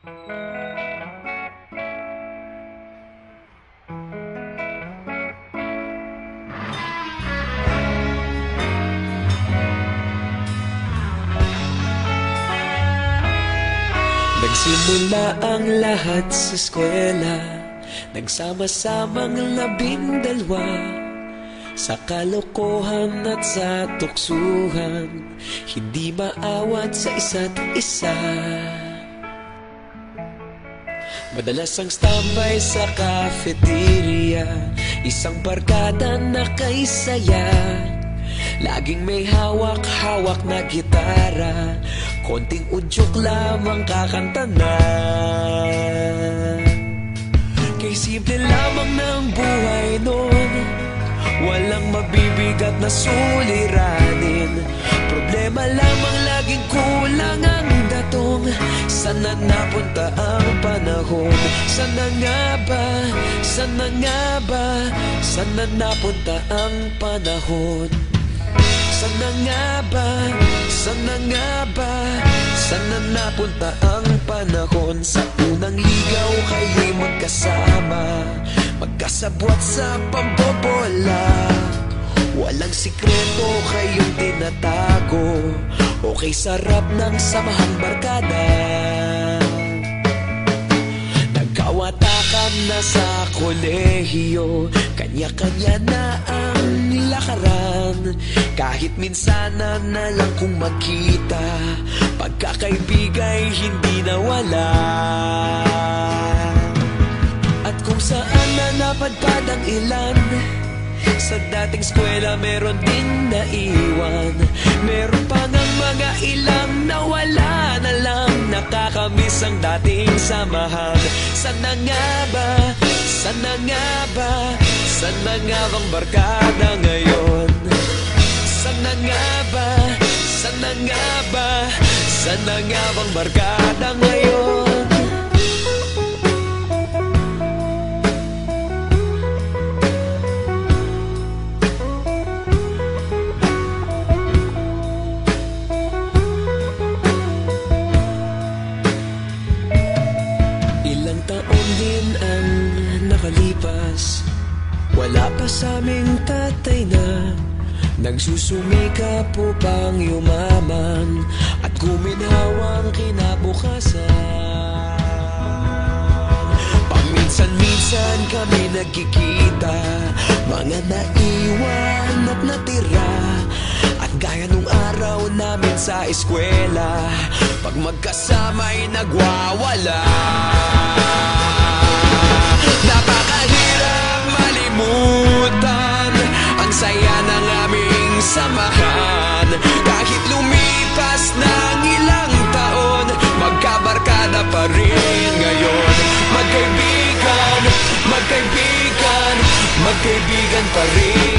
Nagsimula ang lahat sa eskwela, nagsama-samang 12, sa kalokohan at sa tuksuhan, hindi maawat sa isa't isa. Madalas ang standby sa cafeteria, isang barkada na kay saya. Laging may hawak-hawak na gitara, konting udyok lamang kakanta na. Kay simple lamang ng buhay nun, walang mabibigat na suliranin. Problema lamang laging kulang ang datong. Sana napunta ang panahon? Sana nga ba? Sana nga ba? Sana napunta ang panahon? Sana nga ba? Sana nga ba? Sana napunta ang panahon? Sa unang ligaw kayo'y magkasama, magkasabwat sa pambobola. Walang sikreto kayong tinatago, okay sarap ng samahang barkada. Nagkawatakan na sa kolehiyo, kanya-kanya na ang lakaran. Kahit minsanan na lang kung magkita, pagkakaibigay hindi nawala. At kung saan na napadpad ang ilan, sa dating eskwela meron din naiwan. Meron pa ngang mga ilang nawala na lang, nakakamiss ang dating samahan. Sana nga ba? Sana nga ba? Sana nga bang barkada ngayon? Sana nga ba? Sana nga ba? Sana nga bang barkada ngayon? Ilang taon din ang nakalipas, wala pa sa aming tatay na nagsusumikap upang yumaman at guminhawang kinabukasan. Paminsan-minsan kami nagkikita, mga naiwan at natira. At gaya nung araw namin sa eskwela, pag magkasama'y nagwawala. Napakahirap malimutan ang saya ng aming samahan. Kahit lumipas ng ilang taon, magkabarkada pa rin ngayon. Magkaibigan, magkaibigan, magkaibigan pa rin.